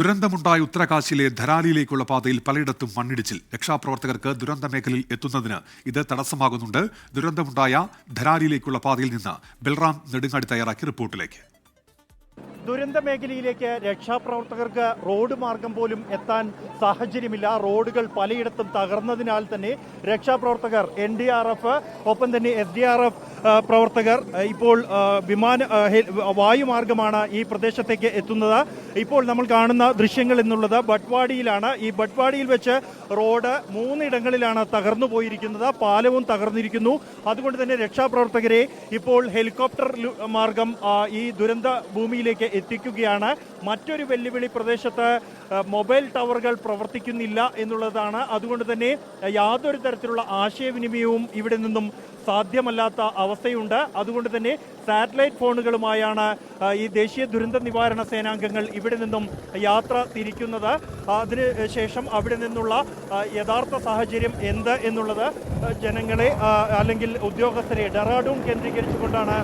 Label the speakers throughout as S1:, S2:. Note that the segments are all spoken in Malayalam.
S1: ദുരന്തമുണ്ടായ ഉത്തരകാശിയിലെ ധരാലിയിലേക്കുള്ള പാതയിൽ പലയിടത്തും മണ്ണിടിച്ചിൽ. രക്ഷാപ്രവർത്തകർക്ക് ദുരന്ത മേഖലയിൽ എത്തുന്നതിന് ഇത് തടസ്സമാകുന്നുണ്ട്. ദുരന്തമുണ്ടായ ധരാലിയിലേക്കുള്ള പാതയിൽ നിന്ന് ബൽറാം നെടുങ്ങാടി തയ്യാറാക്കിയ റിപ്പോർട്ടിലേക്ക്.
S2: ദുരന്ത മേഖലയിലേക്ക് രക്ഷാപ്രവർത്തകർക്ക് റോഡ് മാർഗം പോലും എത്താൻ സാഹചര്യമില്ല. റോഡുകൾ പലയിടത്തും തകർന്നതിനാൽ തന്നെ രക്ഷാപ്രവർത്തകർ NDRF ഒപ്പം തന്നെ SDRF പ്രവർത്തകർ ഇപ്പോൾ വായുമാർഗമാണ് ഈ പ്രദേശത്തേക്ക് എത്തുന്നത്. ഇപ്പോൾ നമ്മൾ കാണുന്ന ദൃശ്യങ്ങൾ എന്നുള്ളത് ബട്ട്വാടിയിലാണ്. ഈ ബട്ട്വാടിയിൽ വെച്ച് റോഡ് 3 ഇടങ്ങളിലാണ് തകർന്നു പോയിരിക്കുന്നത്. പാലവും തകർന്നിരിക്കുന്നു. അതുകൊണ്ട് തന്നെ രക്ഷാപ്രവർത്തകരെ ഇപ്പോൾ ഹെലികോപ്റ്റർ മാർഗം ഈ ദുരന്ത ഭൂമിയിലേക്ക് എത്തിക്കുകയാണ്. മറ്റൊരു വെല്ലുവിളി പ്രദേശത്ത് മൊബൈൽ ടവറുകൾ പ്രവർത്തിക്കുന്നില്ല എന്നുള്ളതാണ്. അതുകൊണ്ട് തന്നെ യാതൊരു തരത്തിലുള്ള ആശയവിനിമയവും ഇവിടെ നിന്നും സാധ്യമല്ലാത്ത അവസ്ഥയുണ്ട്. അതുകൊണ്ട് തന്നെ സാറ്റലൈറ്റ് ഫോണുകളുമായാണ് ഈ ദേശീയ ദുരന്ത നിവാരണ സേനാംഗങ്ങൾ ഇവിടെ നിന്നും യാത്ര തിരിക്കുന്നത്. അതിനുശേഷം അവിടെ നിന്നുള്ള യഥാർത്ഥ സാഹചര്യം എന്ത് എന്നുള്ളത് ജനങ്ങളെ അല്ലെങ്കിൽ ഉദ്യോഗസ്ഥരെ ഡെറാഡൂൺ കേന്ദ്രീകരിച്ചുകൊണ്ടാണ്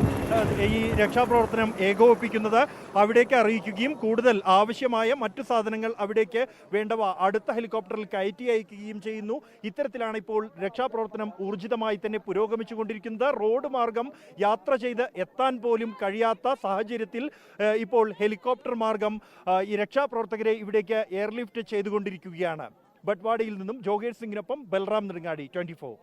S2: ഈ രക്ഷാപ്രവർത്തനം ഏകോപിപ്പിക്കുന്നത്. അവിടേക്ക് അറിയിക്കുകയും കൂടുതൽ ആവശ്യമായ മറ്റു സാധനങ്ങൾ അവിടേക്ക് വേണ്ടവ അടുത്ത ഹെലികോപ്റ്ററിൽ കയറ്റി അയക്കുകയും ചെയ്യുന്നു. ഇത്തരത്തിലാണ് ഇപ്പോൾ രക്ഷാപ്രവർത്തനം ഊർജിതമായി തന്നെ പുരോഗമിച്ചുകൊണ്ടിരിക്കുന്നത്. റോഡ് മാർഗം യാത്ര ചെയ്ത് എത്താൻ പോലും കഴിയാത്ത സാഹചര്യത്തിൽ ഇപ്പോൾ ഹെലികോപ്റ്റർ മാർഗം ഈ രക്ഷാപ്രവർത്തകരെ ഇവിടേക്ക് എയർലിഫ്റ്റ് ചെയ്തുകൊണ്ടിരിക്കുകയാണ്. ബട്ട്വാടിയിൽ നിന്നും ജോഗേഷ് സിംഗിനൊപ്പം ബൽറാം നെടുങ്ങാടി, 24.